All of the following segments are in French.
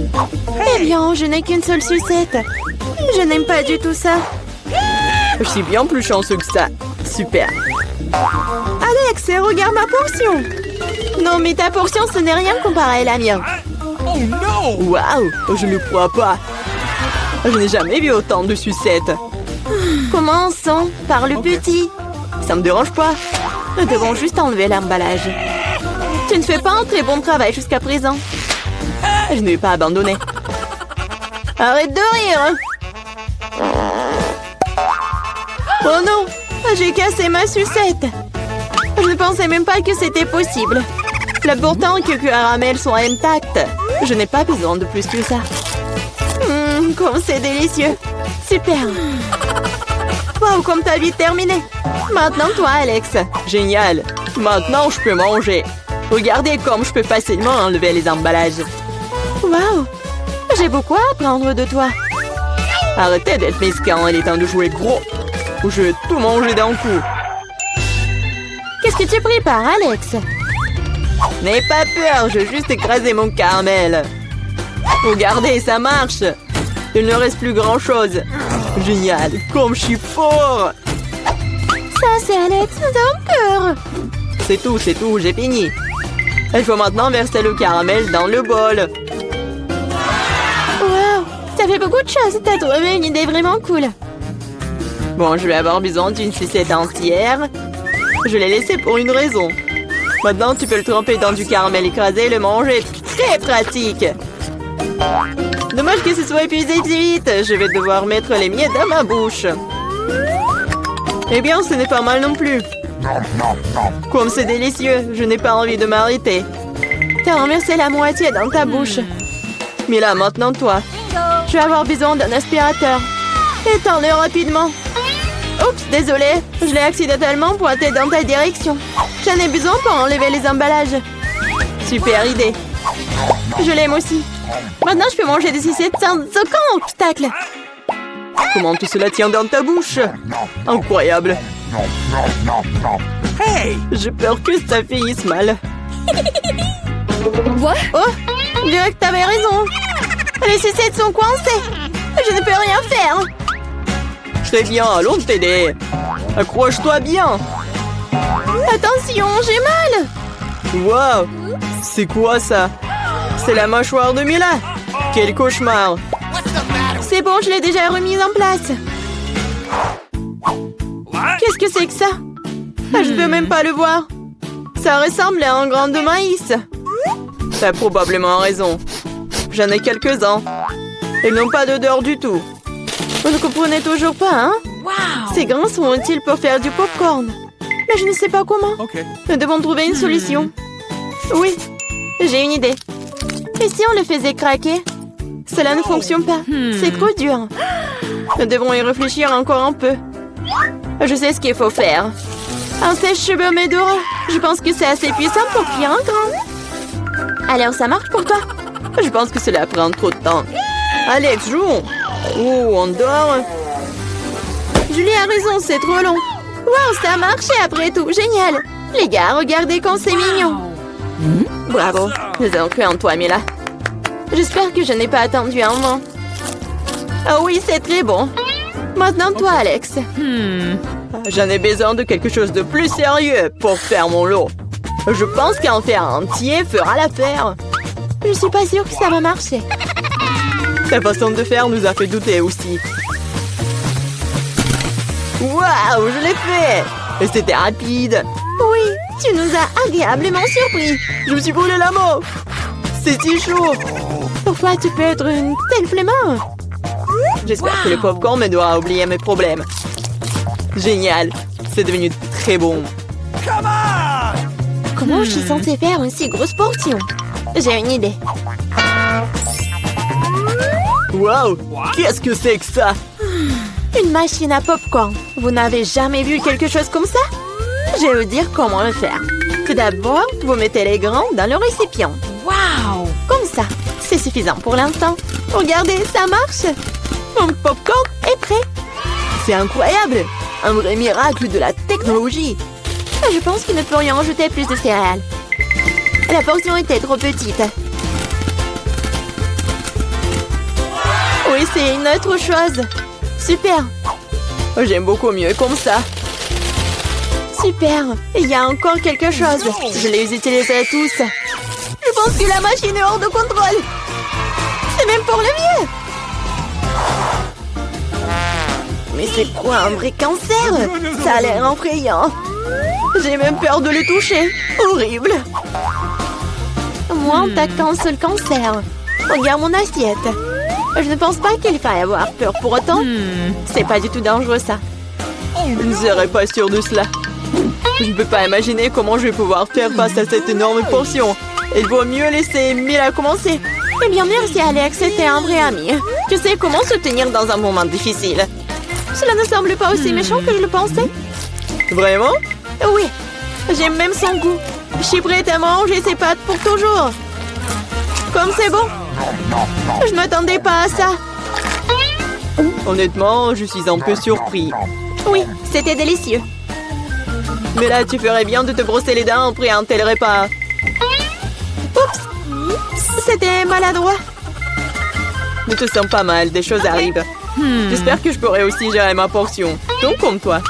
Eh bien, je n'ai qu'une seule sucette. Je n'aime pas du tout ça. Je suis bien plus chanceux que ça. Super. Alex, regarde ma portion. Non, mais ta portion, ce n'est rien comparé à la mienne. Oh non! Waouh, je ne crois pas. Je n'ai jamais vu autant de sucettes. Commençons par le petit. Ça me dérange pas. Nous devons juste enlever l'emballage. Tu ne fais pas un très bon travail jusqu'à présent. Je ne vais pas abandonner. Arrête de rire. Oh non, j'ai cassé ma sucette. Je ne pensais même pas que c'était possible. L'important que les caramels soient intacts. Je n'ai pas besoin de plus que ça. Comme c'est délicieux. Super. Wow, comme t'as vite terminé. Maintenant, toi, Alex. Génial. Maintenant, je peux manger. Regardez comme je peux facilement enlever les emballages. Wow, j'ai beaucoup à apprendre de toi. Arrêtez d'être mesquin, il est temps de jouer gros. Ou je vais tout manger d'un coup. Qu'est-ce que tu prépares, Alex? N'aie pas peur, je vais juste écraser mon caramel. Regardez, ça marche. Il ne reste plus grand-chose. Génial, comme je suis fort. Ça, c'est Alex, nous avons peur. C'est tout, j'ai fini. Il faut maintenant verser le caramel dans le bol. Wow, ça fait beaucoup de choses. T'as trouvé une idée vraiment cool. Bon, je vais avoir besoin d'une sucette entière. Je l'ai laissée pour une raison. Maintenant, tu peux le tremper dans du caramel écrasé et le manger. Très pratique. Dommage que ce soit épuisé si vite. Je vais devoir mettre les miettes dans ma bouche. Eh bien, ce n'est pas mal non plus. Comme c'est délicieux, je n'ai pas envie de m'arrêter. T'as renversé la moitié dans ta bouche. Mais là, maintenant, toi. Je vais avoir besoin d'un aspirateur. Étends-le rapidement. Oups, désolé. Je l'ai accidentellement pointé dans ta direction. J'en ai besoin pour enlever les emballages. Super idée. Je l'aime aussi. Maintenant, je peux manger des sucettes sans aucun obstacle. Comment tout cela tient dans ta bouche? Incroyable. Hey! J'ai peur que ça finisse mal. Quoi? Oh, je dirais que t'avais raison. Les sucettes sont coincées. Je ne peux rien faire. Très bien, allons t'aider. Accroche-toi bien. Attention, j'ai mal. Wow, c'est quoi ça? C'est la mâchoire de Mila. Quel cauchemar. C'est bon, je l'ai déjà remise en place. Qu'est-ce que c'est que ça? Je ne peux même pas le voir. Ça ressemble à un grain de maïs. T'as probablement raison. J'en ai quelques-uns. Ils n'ont pas d'odeur du tout. Vous ne comprenez toujours pas, hein? Wow! Ces grains sont utiles pour faire du popcorn. Mais je ne sais pas comment. Okay. Nous devons trouver une solution. Oui, j'ai une idée. Et si on le faisait craquer? Cela ne fonctionne pas. C'est trop dur. Nous devons y réfléchir encore un peu. Je sais ce qu'il faut faire. Un sèche-cheveux Medora. Je pense que c'est assez puissant pour cuire un grain. Alors, ça marche pour toi? Je pense que cela prend trop de temps. Alex, jouons. Oh, on dort. Julie a raison, c'est trop long. Wow, ça a marché après tout. Génial. Les gars, regardez comme c'est mignon. Bravo. Nous avons cru en toi, Mila. J'espère que je n'ai pas attendu un moment. Ah oui, c'est très bon. Maintenant, toi, Alex. J'en ai besoin de quelque chose de plus sérieux pour faire mon lot. Je pense qu'en faire un entier fera l'affaire. Je suis pas sûre que ça va marcher. Ta façon de faire nous a fait douter aussi. Waouh, je l'ai fait! Et c'était rapide. Oui, tu nous as agréablement surpris. Je me suis brûlé la main. C'est si chaud. Pourquoi tu peux être une telle flemmard? J'espère que le popcorn m'aidera à oublier mes problèmes. Génial. C'est devenu très bon. Come on! Comment je suis censée faire une si grosse portion? J'ai une idée. Waouh! Qu'est-ce que c'est que ça? Une machine à popcorn. Vous n'avez jamais vu quelque chose comme ça? Je vais vous dire comment le faire. Tout d'abord, vous mettez les grains dans le récipient. Wow! Comme ça. C'est suffisant pour l'instant. Regardez, ça marche. Mon popcorn est prêt. C'est incroyable! Un vrai miracle de la technologie. Je pense qu'il ne pourrions ajouter plus de céréales. La portion était trop petite. Oui, c'est une autre chose. Super. Oh, j'aime beaucoup mieux comme ça. Super. Il y a encore quelque chose. Je les utiliserai tous. Je pense que la machine est hors de contrôle. C'est même pour le mieux. Mais c'est quoi un vrai cancer? Ça a l'air effrayant. J'ai même peur de le toucher. Horrible. Moi, on t'a qu'un seul cancer. Regarde mon assiette. Je ne pense pas qu'il faille avoir peur pour autant. C'est pas du tout dangereux, ça. Je ne serais pas sûre de cela. Je ne peux pas imaginer comment je vais pouvoir faire face à cette énorme portion. Il vaut mieux laisser Mila commencer. Eh bien, merci Alex, c'était un vrai ami. Tu sais comment se tenir dans un moment difficile. Cela ne semble pas aussi méchant que je le pensais. Vraiment? Oui, j'aime même son goût. Je suis prête à manger ses pâtes pour toujours. Comme c'est bon. Je ne m'attendais pas à ça. Honnêtement, je suis un peu surpris. Oui, c'était délicieux. Mais là, tu ferais bien de te brosser les dents après un tel repas. Oups, c'était maladroit. Ne te sens pas mal, des choses arrivent. J'espère que je pourrai aussi gérer ma portion. Donc comme toi.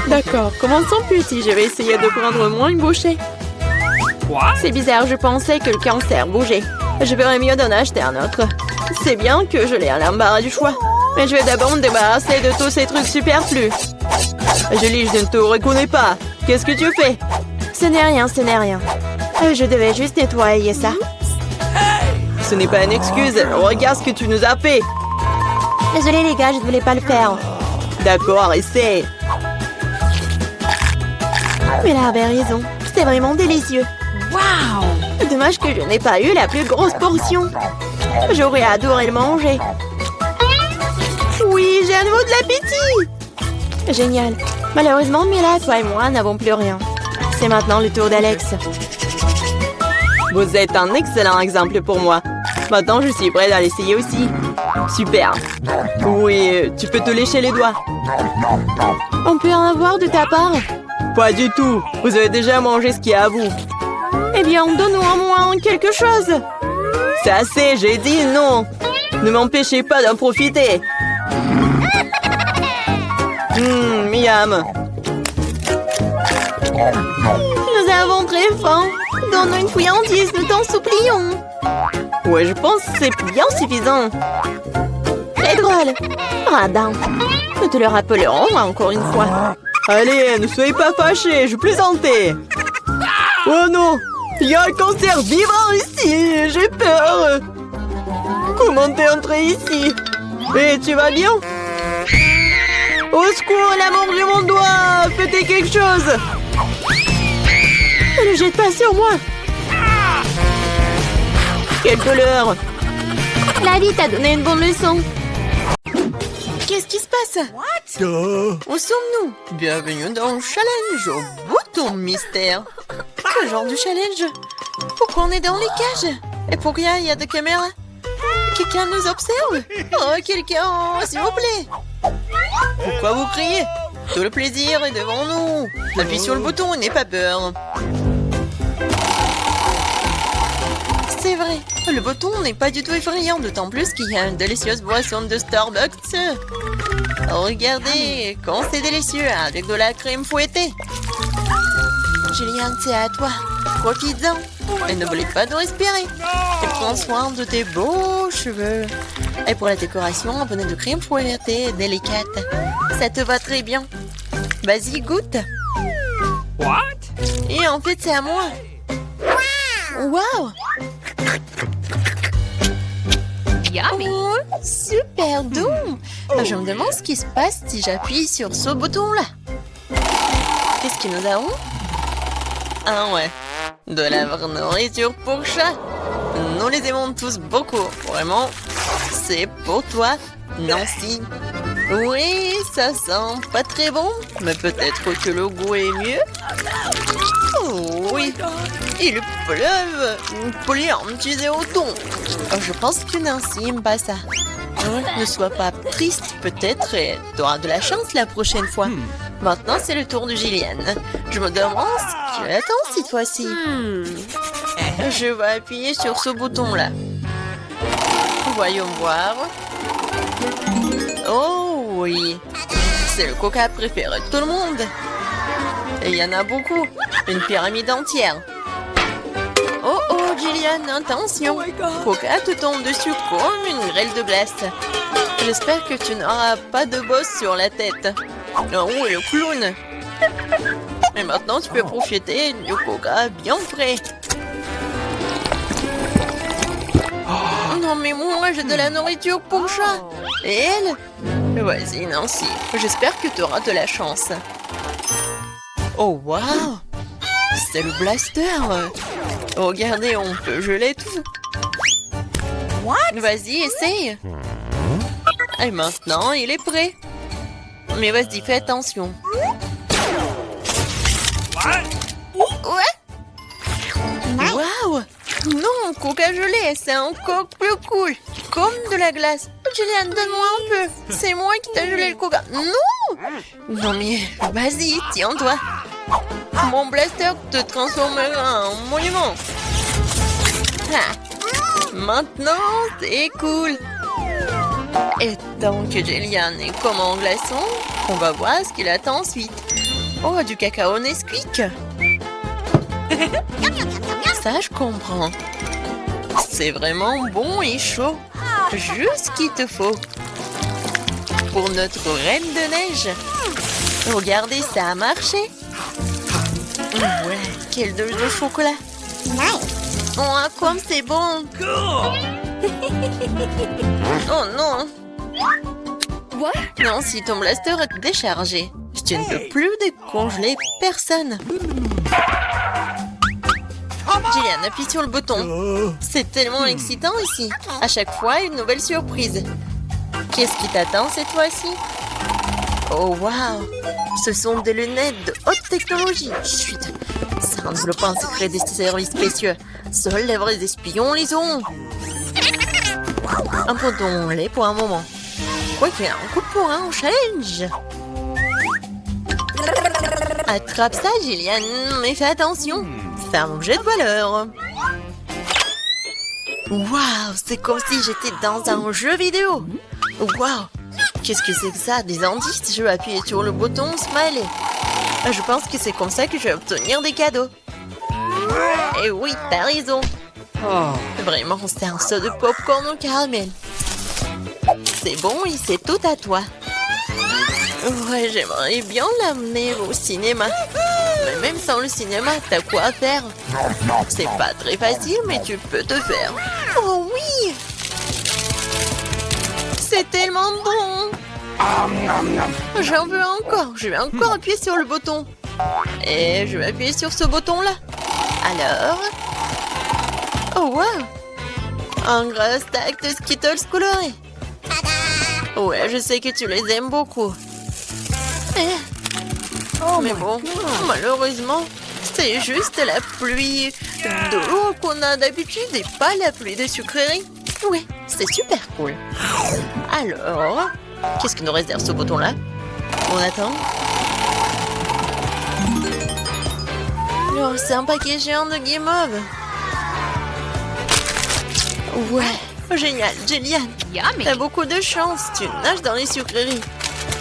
D'accord, commençons petit. Je vais essayer de prendre moins une bouchée. C'est bizarre, je pensais que le cancer bougeait. Je verrais mieux d'en acheter un autre. C'est bien que je l'ai à l'embarras du choix. Mais je vais d'abord me débarrasser de tous ces trucs superflus. Julie, je ne te reconnais pas. Qu'est-ce que tu fais? Ce n'est rien, ce n'est rien. Je devais juste nettoyer ça. Ce n'est pas une excuse. Regarde ce que tu nous as fait. Désolée les gars, je ne voulais pas le faire. D'accord, essaie. Mais là avait raison. C'était vraiment délicieux. Wow! Dommage que je n'ai pas eu la plus grosse portion. J'aurais adoré le manger. Oui, j'ai à nouveau de l'appétit. Génial. Malheureusement, Mila, toi et moi n'avons plus rien. C'est maintenant le tour d'Alex. Vous êtes un excellent exemple pour moi. Maintenant, je suis prête à l'essayer aussi. Super. Oui, tu peux te lécher les doigts. On peut en avoir de ta part? Pas du tout. Vous avez déjà mangé ce qu'il y a à vous. Eh bien, donne-nous au moins quelque chose. C'est assez, j'ai dit non. Ne m'empêchez pas d'en profiter. Miam. Nous avons très faim. Donne-nous une friandise, nous t'en supplions. Ouais, je pense que c'est bien suffisant. Très drôle. Radin. Nous te le rappellerons encore une fois. Allez, ne soyez pas fâchés, je plaisantais. Oh non, il y a un cancer vivant ici, j'ai peur. Comment t'es entré ici? Et tu vas bien? Au secours, elle a mangé mon doigt. Faites quelque chose. Ne le jette pas sur moi. Quelle douleur. La vie t'a donné une bonne leçon. Qu'est-ce qui se passe? Où sommes-nous? Bienvenue dans le challenge au bouton mystère. Quel genre de challenge? Pourquoi on est dans les cages? Et pourquoi il y a des caméras? Quelqu'un nous observe? Oh, quelqu'un, s'il vous plaît. Pourquoi vous criez? Tout le plaisir est devant nous. Appuie sur le bouton et n'aie pas peur. C'est vrai. Le bouton n'est pas du tout effrayant, d'autant plus qu'il y a une délicieuse boisson de Starbucks. Regardez, quand c'est délicieux, avec de la crème fouettée. Julien, c'est à toi. Profites-en. Et n'oublie pas de respirer. Et prends soin de tes beaux cheveux. Et pour la décoration, un peu de crème fouettée délicate. Ça te va très bien. Vas-y, goûte. What? Et en fait, c'est à moi. Waouh! Yummy! Oh, super doux! Je me demande ce qui se passe si j'appuie sur ce bouton-là. Qu'est-ce que nous avons? Ah ouais, de la vraie nourriture pour chat. Nous les aimons tous beaucoup. Vraiment, c'est pour toi, Nancy. Oui, ça sent pas très bon, mais peut-être que le goût est mieux. Oh oui, il pleuve. Pliantisé au thon. Je pense que Nancy aime pas ça. Ne sois pas triste, peut-être tu auras de la chance la prochaine fois. Maintenant, c'est le tour de Gilliane. Je me demande ce qui attend cette fois-ci. Je vais appuyer sur ce bouton-là. Voyons voir. Oh oui, c'est le coca préféré de tout le monde. Et il y en a beaucoup, une pyramide entière. Oh oh, Jillian, attention. Coca te tombe dessus comme une grêle de glace. J'espère que tu n'auras pas de bosse sur la tête. Oh, le clown. Et maintenant, tu peux profiter du coca bien frais. Non, mais moi, j'ai de la nourriture pour chat. Et elle? Vas-y, Nancy. J'espère que tu auras de la chance. Oh, waouh! C'est le blaster. Regardez, on peut geler tout. Vas-y, essaye. Et maintenant, il est prêt. Mais vas-y, fais attention. Ouais. Waouh! Non, coca gelé, c'est encore plus cool. Comme de la glace. Jillian, donne-moi un peu. C'est moi qui t'ai gelé le coca. Non! Non mais, vas-y, tiens-toi. Mon blaster te transformera en monument. Ah. Maintenant, c'est cool. Et tant que Jillian est comme en glaçon, on va voir ce qu'il attend ensuite. Oh, du cacao Nesquik. Ça, je comprends. C'est vraiment bon et chaud. Juste ce qu'il te faut. Pour notre reine de neige. Regardez, ça a marché. Ouais, quelle dose de chocolat. Oh, comme c'est bon. Oh non. Non, si ton blaster est déchargé, tu ne peux plus décongeler personne. Jillian, appuie sur le bouton. C'est tellement excitant ici. À chaque fois, une nouvelle surprise. Qu'est-ce qui t'attend cette fois-ci? Oh, waouh! Ce sont des lunettes de haute technologie. Chut! Ça ne veut pas un secret des services spéciaux. Seuls les vrais espions les ont. Abandonnons-les pour un moment. Quoi qu'il y ait un coup de poing au challenge. Attrape ça, Jillian, mais fais attention. C'est un objet de valeur. Waouh, c'est comme si j'étais dans un jeu vidéo. Waouh, qu'est-ce que c'est que ça? Des indices? Je vais appuyer sur le bouton Smiley. Je pense que c'est comme ça que je vais obtenir des cadeaux. Et oui, t'as raison. Vraiment, c'est un saut de popcorn au caramel. C'est bon et c'est tout à toi. Ouais, j'aimerais bien l'amener au cinéma. Mais même sans le cinéma, t'as quoi à faire? C'est pas très facile, mais tu peux te faire. Oh oui! C'est tellement bon! J'en veux encore. Je vais encore appuyer sur le bouton. Et je vais appuyer sur ce bouton-là. Alors... Oh, wow! Un gros stack de Skittles colorés. Ouais, je sais que tu les aimes beaucoup. Mais bon, malheureusement, c'est juste la pluie d'eau qu'on a d'habitude et pas la pluie de sucreries. Ouais, c'est super cool. Alors, qu'est-ce que nous réserve ce bouton-là? On attend. Oh, c'est un paquet géant de guimauve. Ouais, génial, Jillian. Yummy. T'as beaucoup de chance, tu nages dans les sucreries.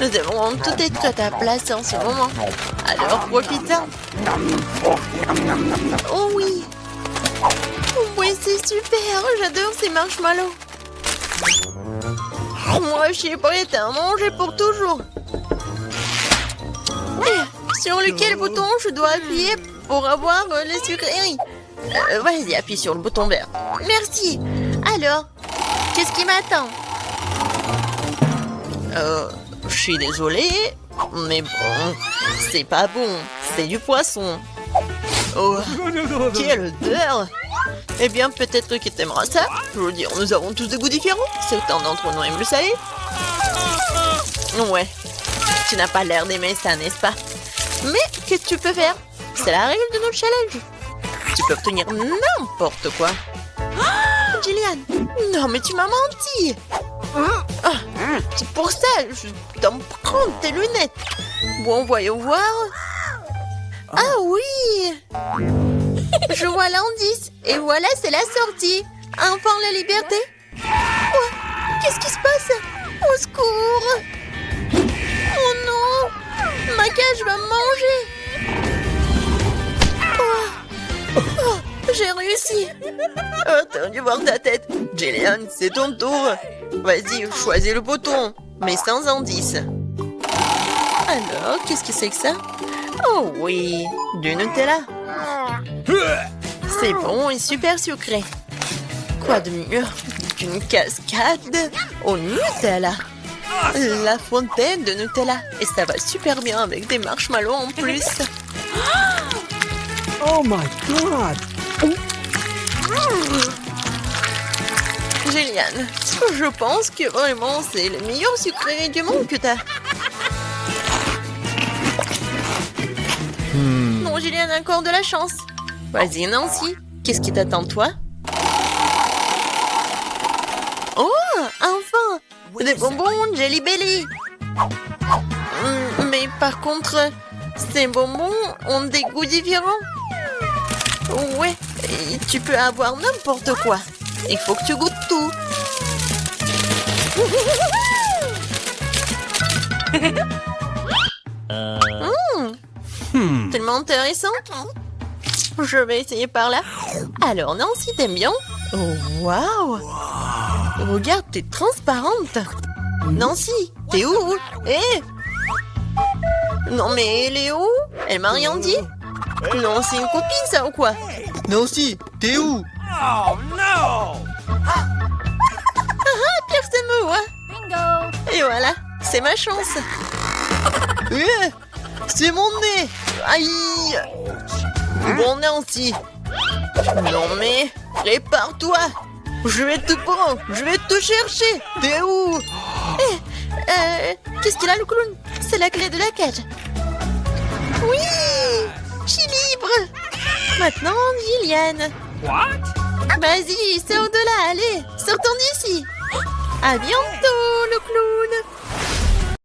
Nous devons tout être à ta place en ce moment. Alors profite-en. Oh oui. Oui, c'est super. J'adore ces marshmallows. Moi, je suis prête à manger pour toujours. Sur lequel bouton je dois appuyer pour avoir les sucreries? Vas-y, appuie sur le bouton vert. Merci. Alors, qu'est-ce qui m'attend? Je suis désolée, mais bon, c'est pas bon. C'est du poisson. Oh, quelle odeur! Eh bien, peut-être que t'aimeras ça. Je veux dire, nous avons tous des goûts différents. Certains d'entre nous aiment le salé. Ouais, tu n'as pas l'air d'aimer ça, n'est-ce pas? Mais qu'est-ce que tu peux faire? C'est la règle de notre challenge. Tu peux obtenir n'importe quoi. Oh, Jillian! Non, mais tu m'as menti! C'est pour ça, je dois me prendre tes lunettes. Bon, voyons voir. Ah oui! Je vois l'indice. Et voilà, c'est la sortie. Enfin, la liberté. Oh, Qu'est-ce qui se passe? Au secours! Oh non! Ma cage va me manger! Oh, j'ai réussi! Oh, t'as dû voir ta tête. Jillian, c'est ton tour. Vas-y, choisis le bouton, mais sans indice. Alors, qu'est-ce que c'est que ça? Oh oui, du Nutella. C'est bon et super sucré. Quoi de mieux qu'une cascade au Nutella? La fontaine de Nutella. Et ça va super bien avec des marshmallows en plus. Oh my god! Jillian, je pense que vraiment c'est le meilleur sucré du monde que t'as. Non, Jillian a encore de la chance. Vas-y, Nancy, qu'est-ce qui t'attend, toi? Oh, enfin! Des bonbons Jelly Belly. Mais par contre, ces bonbons ont des goûts différents. Ouais, et tu peux avoir n'importe quoi. Il faut que tu goûtes tout. Tellement intéressant. Je vais essayer par là. Alors Nancy, t'aimes bien? Oh, waouh! Regarde, t'es transparente. Nancy, t'es où? Eh! Non mais elle est où? Elle m'a rien dit? Non, c'est une copine ça ou quoi? Nancy, t'es où? Oh no! Personne me voit. Bingo! Et voilà, c'est ma chance. C'est mon nez. Aïe. Bon Nancy. Non mais, répare-toi. Je vais te prendre, je vais te chercher. T'es où? Qu'est-ce qu'il a le clown? C'est la clé de la cage. Oui, je suis libre. Maintenant, Jillian. What? Vas-y, sors de là, allez, sortons d'ici. À bientôt.